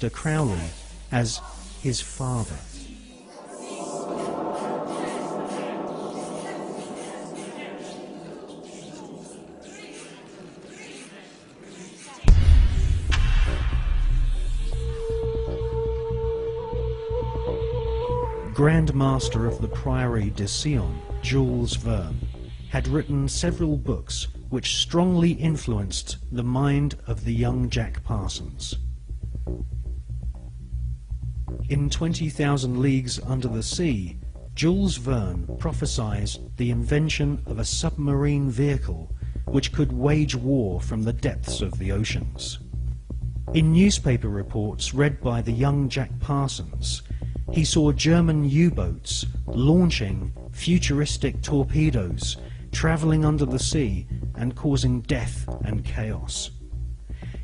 Crowley as his father. Grand Master of the Priory de Sion, Jules Verne, had written several books which strongly influenced the mind of the young Jack Parsons. In 20,000 Leagues Under the Sea, Jules Verne prophesied the invention of a submarine vehicle which could wage war from the depths of the oceans. In newspaper reports read by the young Jack Parsons, he saw German U-boats launching futuristic torpedoes, travelling under the sea and causing death and chaos.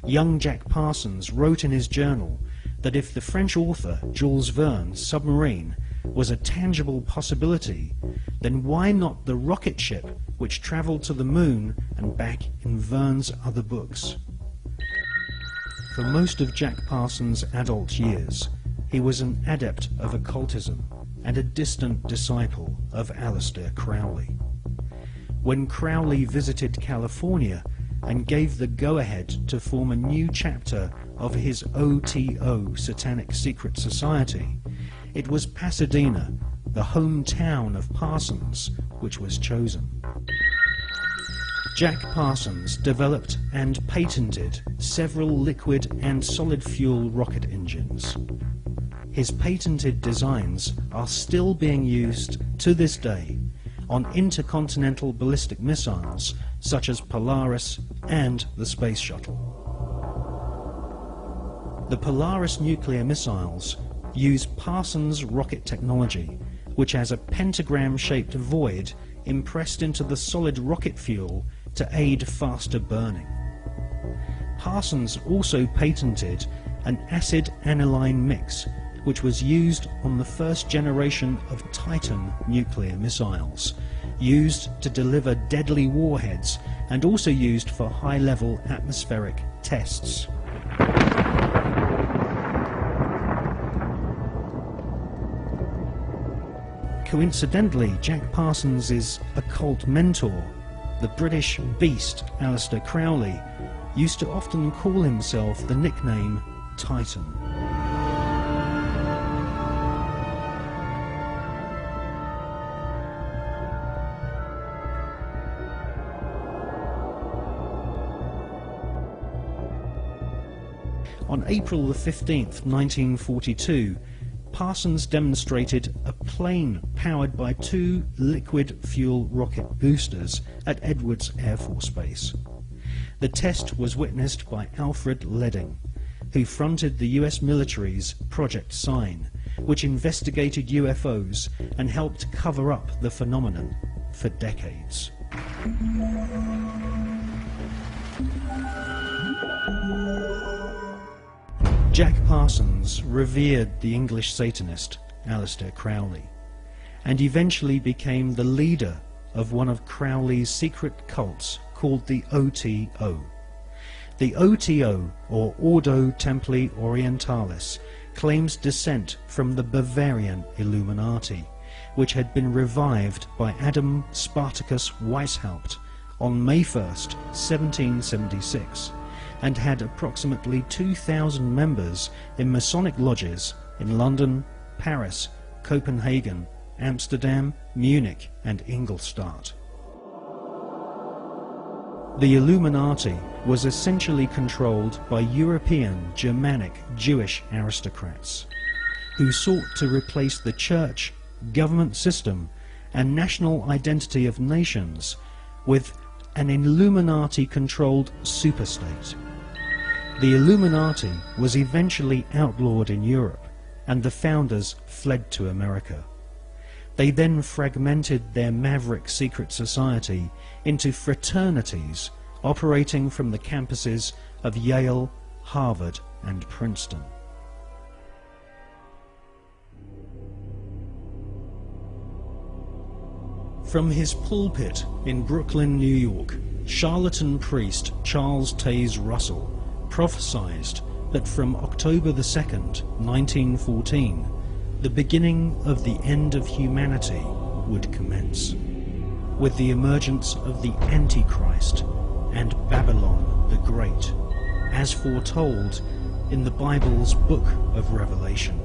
Young Jack Parsons wrote in his journal that if the French author Jules Verne's submarine was a tangible possibility, then why not the rocket ship which travelled to the moon and back in Verne's other books? For most of Jack Parsons' adult years, he was an adept of occultism and a distant disciple of Aleister Crowley. When Crowley visited California and gave the go-ahead to form a new chapter of his OTO Satanic Secret Society, it was Pasadena, the hometown of Parsons, which was chosen. Jack Parsons developed and patented several liquid and solid fuel rocket engines. His patented designs are still being used to this day on intercontinental ballistic missiles such as Polaris and the Space Shuttle. The Polaris nuclear missiles use Parsons rocket technology, which has a pentagram-shaped void impressed into the solid rocket fuel to aid faster burning. Parsons also patented an acid aniline mix, which was used on the first generation of Titan nuclear missiles, used to deliver deadly warheads and also used for high-level atmospheric tests. Coincidentally, Jack Parsons' occult mentor, the British beast Aleister Crowley, used to often call himself the nickname Titan. On April 15, 1942, Parsons demonstrated a plane powered by two liquid fuel rocket boosters at Edwards Air Force Base. The test was witnessed by Alfred Ledding, who fronted the US military's Project Sign, which investigated UFOs and helped cover up the phenomenon for decades. Jack Parsons revered the English Satanist Aleister Crowley, and eventually became the leader of one of Crowley's secret cults called the OTO. The OTO, or Ordo Templi Orientalis, claims descent from the Bavarian Illuminati, which had been revived by Adam Spartacus Weishaupt on May 1st, 1776, and had approximately 2,000 members in Masonic lodges in London, Paris, Copenhagen, Amsterdam, Munich and Ingolstadt. The Illuminati was essentially controlled by European, Germanic, Jewish aristocrats, who sought to replace the church, government system and national identity of nations with an Illuminati-controlled superstate. The Illuminati was eventually outlawed in Europe, and the founders fled to America. They then fragmented their maverick secret society into fraternities operating from the campuses of Yale, Harvard, and Princeton. From his pulpit in Brooklyn, New York, charlatan priest Charles Taze Russell prophesied that from October the 2nd, 1914, the beginning of the end of humanity would commence, with the emergence of the Antichrist and Babylon the Great, as foretold in the Bible's book of Revelation.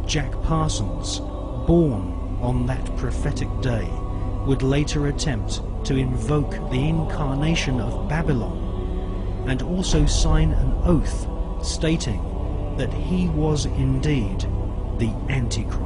Jack Parsons, born on that prophetic day, would later attempt to invoke the incarnation of Babylon and also sign an oath stating that he was indeed the Antichrist.